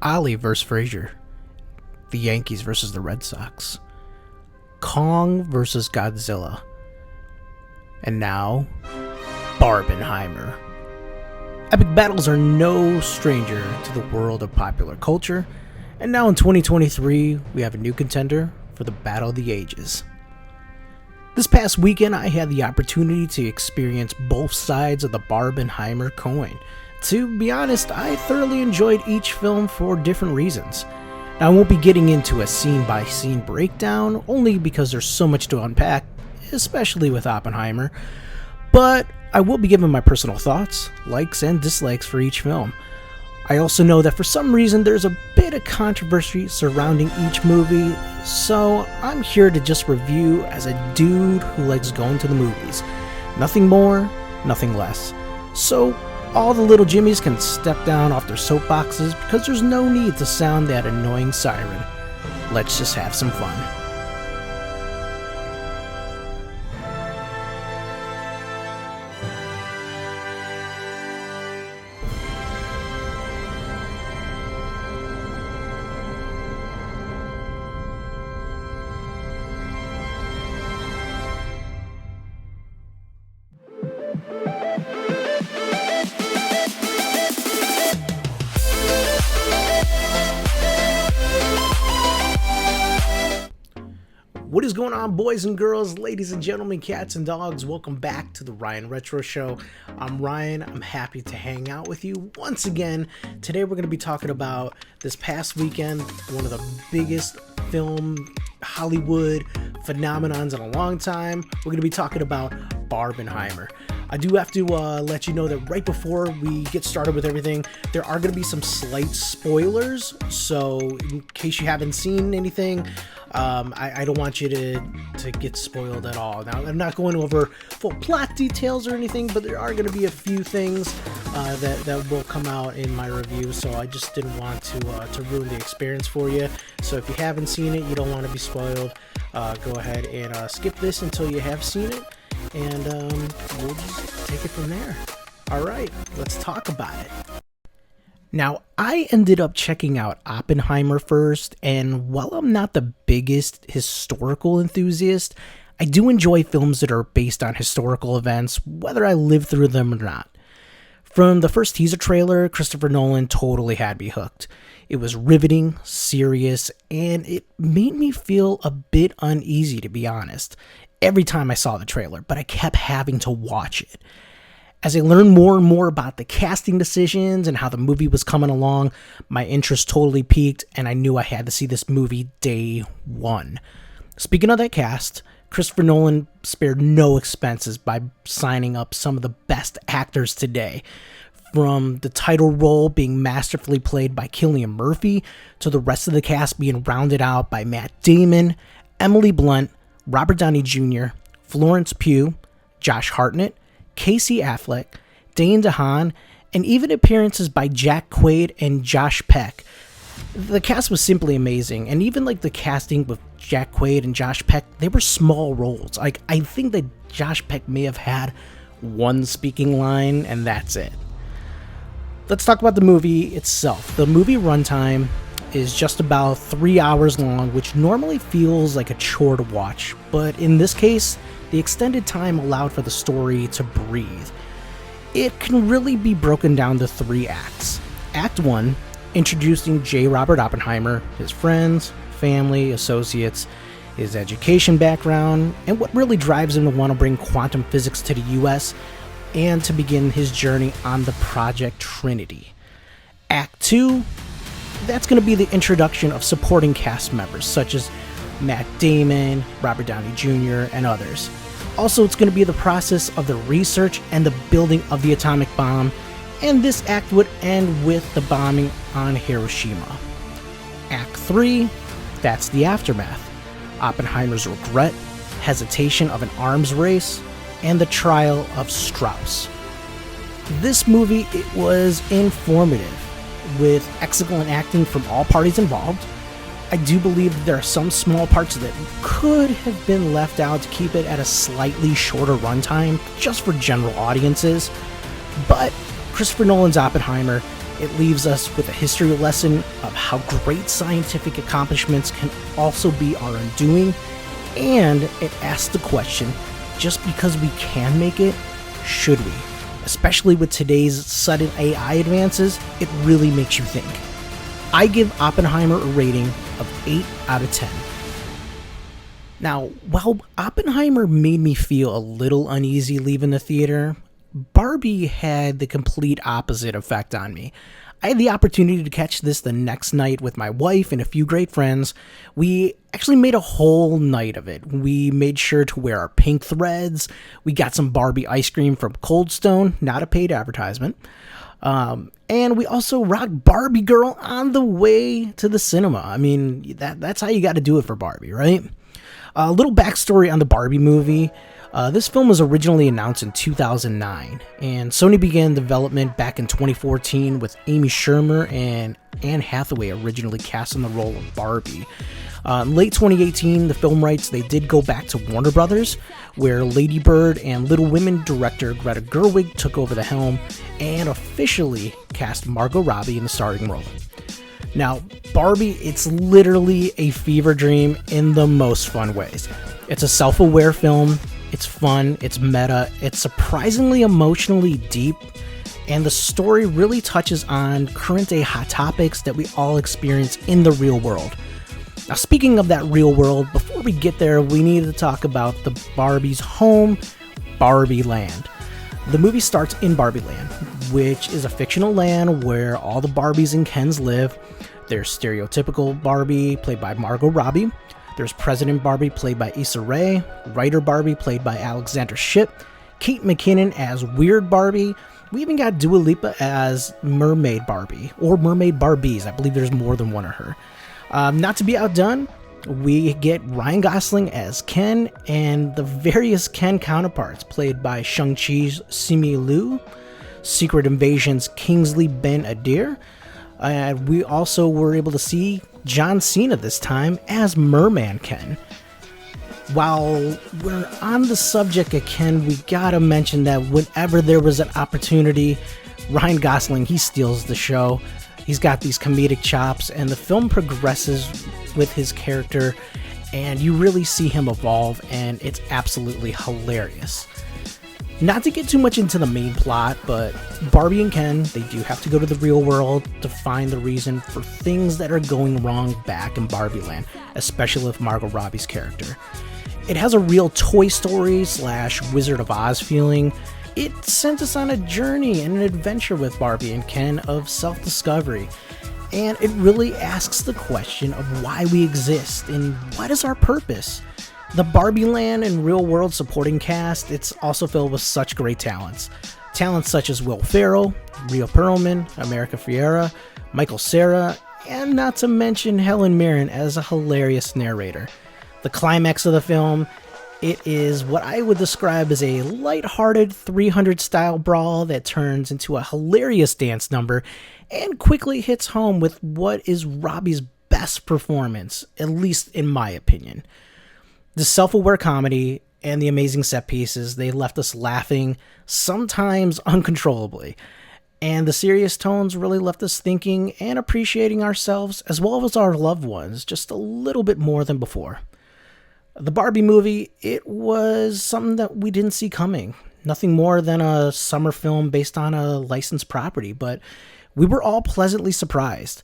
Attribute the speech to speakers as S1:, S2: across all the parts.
S1: Ali versus Frazier, the Yankees versus the Red Sox, Kong versus Godzilla, and now Barbenheimer. Epic battles are no stranger to the world of popular culture, and now in 2023, we have a new contender for the Battle of the Ages. This past weekend, I had the opportunity to experience both sides of the Barbenheimer coin. To be honest, I thoroughly enjoyed each film for different reasons. Now, I won't be getting into a scene-by-scene breakdown, only because there's so much to unpack, especially with Oppenheimer, but I will be giving my personal thoughts, likes, and dislikes for each film. I also know that for some reason there's a bit of controversy surrounding each movie, so I'm here to just review as a dude who likes going to the movies. Nothing more, nothing less. So all the little Jimmies can step down off their soapboxes because there's no need to sound that annoying siren. Let's just have some fun. What is going on, boys and girls, ladies and gentlemen, cats and dogs? Welcome back to the Ryan Retro Show. I'm Ryan. I'm happy to hang out with you once again. Today we're going to be talking about this past weekend, one of the biggest film Hollywood phenomenons in a long time. We're going to be talking about Barbenheimer. I do have to let you know that right before we get started with everything, there are going to be some slight spoilers. So in case you haven't seen anything, I don't want you to get spoiled at all. Now, I'm not going over full plot details or anything, but there are going to be a few things that will come out in my review, so I just didn't want to ruin the experience for you. So if you haven't seen it, you don't want to be spoiled, go ahead and skip this until you have seen it, and we'll just take it from there. All right, let's talk about it. Now, I ended up checking out Oppenheimer first, and while I'm not the biggest historical enthusiast, I do enjoy films that are based on historical events, whether I live through them or not. From the first teaser trailer, Christopher Nolan totally had me hooked. It was riveting, serious, and it made me feel a bit uneasy, to be honest, every time I saw the trailer, but I kept having to watch it. As I learned more and more about the casting decisions and how the movie was coming along, my interest totally peaked, and I knew I had to see this movie day one. Speaking of that cast, Christopher Nolan spared no expenses by signing up some of the best actors today. From the title role being masterfully played by Cillian Murphy, to the rest of the cast being rounded out by Matt Damon, Emily Blunt, Robert Downey Jr., Florence Pugh, Josh Hartnett, Casey Affleck, Dane DeHaan, and even appearances by Jack Quaid and Josh Peck. The cast was simply amazing, and even like the casting with Jack Quaid and Josh Peck, they were small roles. Like, I think that Josh Peck may have had one speaking line, and that's it. Let's talk about the movie itself. The movie runtime is just about 3 hours long, which normally feels like a chore to watch, but in this case, the extended time allowed for the story to breathe. It can really be broken down to 3 acts. Act 1, introducing J. Robert Oppenheimer, his friends, family, associates, his education background, and what really drives him to want to bring quantum physics to the US and to begin his journey on the Project Trinity. Act 2, that's going to be the introduction of supporting cast members such as Matt Damon, Robert Downey Jr., and others. Also, it's going to be the process of the research and the building of the atomic bomb, and this act would end with the bombing on Hiroshima. Act 3, that's the aftermath. Oppenheimer's regret, hesitation of an arms race, and the trial of Strauss. This movie, it was informative, with excellent acting from all parties involved. I do believe that there are some small parts that could have been left out to keep it at a slightly shorter runtime, just for general audiences. But Christopher Nolan's Oppenheimer, It leaves us with a history lesson of how great scientific accomplishments can also be our undoing, and it asks the question, just because we can make it, should we? Especially with today's sudden AI advances, it really makes you think. I give Oppenheimer a rating of 8 out of 10. Now, while Oppenheimer made me feel a little uneasy leaving the theater, Barbie had the complete opposite effect on me. I had the opportunity to catch this the next night with my wife and a few great friends. We actually made a whole night of it. We made sure to wear our pink threads. We got some Barbie ice cream from Cold Stone, not a paid advertisement. And we also rocked Barbie Girl on the way to the cinema. I mean, that's how you got to do it for Barbie, right? A little backstory on the Barbie movie. This film was originally announced in 2009, and Sony began development back in 2014 with Amy Schumer and Anne Hathaway originally cast in the role of Barbie. In late 2018, the film rights, they did go back to Warner Brothers, where Lady Bird and Little Women director Greta Gerwig took over the helm and officially cast Margot Robbie in the starring role. Now, Barbie, it's literally a fever dream in the most fun ways. It's a self-aware film, it's fun, it's meta, it's surprisingly emotionally deep, and the story really touches on current-day hot topics that we all experience in the real world. Now, speaking of that real world, before we get there, we need to talk about the Barbie's home, Barbie Land. The movie starts in Barbie Land, which is a fictional land where all the Barbies and Kens live. There's stereotypical Barbie, played by Margot Robbie. There's President Barbie, played by Issa Rae. Writer Barbie, played by Alexandra Shipp. Kate McKinnon as Weird Barbie. We even got Dua Lipa as Mermaid Barbie, or Mermaid Barbies. I believe there's more than one of her. Not to be outdone, we get Ryan Gosling as Ken and the various Ken counterparts, played by Shang-Chi's Simu Liu, Secret Invasion's Kingsley Ben-Adir. We also were able to see John Cena this time as Merman Ken. While we're on the subject of Ken, we gotta mention that whenever there was an opportunity, Ryan Gosling, he steals the show. He's got these comedic chops, and the film progresses with his character, and you really see him evolve, and it's absolutely hilarious. Not to get too much into the main plot, but Barbie and Ken, they do have to go to the real world to find the reason for things that are going wrong back in Barbie Land, especially with Margot Robbie's character. It has a real Toy Story / Wizard of Oz feeling. It sent us on a journey and an adventure with Barbie and Ken of self-discovery, and it really asks the question of why we exist and what is our purpose. The Barbie Land and real world supporting cast, it's also filled with such great talents. Talents such as Will Ferrell, Rhea Perlman, America Ferrera, Michael Cera, and not to mention Helen Mirren as a hilarious narrator. The climax of the film, it is what I would describe as a lighthearted 300 style brawl that turns into a hilarious dance number and quickly hits home with what is Robbie's best performance, at least in my opinion. The self-aware comedy and the amazing set pieces, they left us laughing, sometimes uncontrollably. And the serious tones really left us thinking and appreciating ourselves as well as our loved ones just a little bit more than before. The Barbie movie, it was something that we didn't see coming. Nothing more than a summer film based on a licensed property, but we were all pleasantly surprised.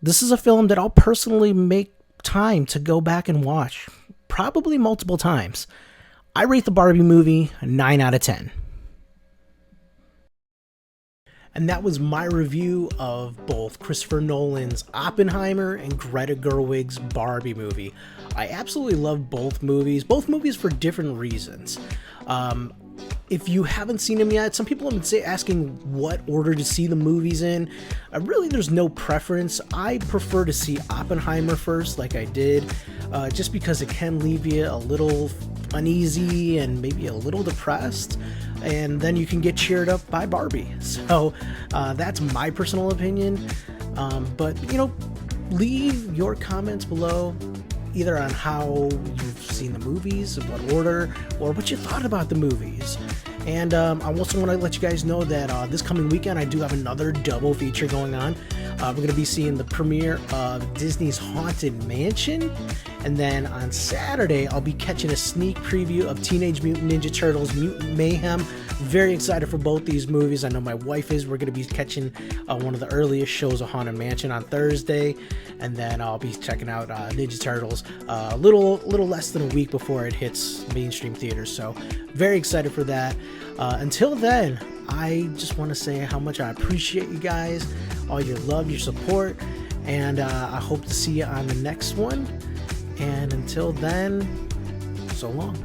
S1: This is a film that I'll personally make time to go back and watch, probably multiple times. I rate the Barbie movie a 9 out of 10. And that was my review of both Christopher Nolan's Oppenheimer and Greta Gerwig's Barbie movie. I absolutely love both movies for different reasons. If you haven't seen them yet, some people have been asking what order to see the movies in. Really, there's no preference. I prefer to see Oppenheimer first, like I did, just because it can leave you a little uneasy and maybe a little depressed, and then you can get cheered up by Barbie. So that's my personal opinion. But, leave your comments below, either on how you've seen the movies, in what order, or what you thought about the movies. And I also want to let you guys know that this coming weekend I do have another double feature going on. We're going to be seeing the premiere of Disney's Haunted Mansion, and then on Saturday I'll be catching a sneak preview of Teenage Mutant Ninja Turtles Mutant Mayhem. Very excited for both these movies. I know my wife is. We're going to be catching one of the earliest shows of Haunted Mansion on Thursday, and then I'll be checking out Ninja Turtles a little less than a week before it hits mainstream theaters. So very excited for that. Until then, I just want to say how much I appreciate you guys, all your love, your support, and I hope to see you on the next one. And until then, so long.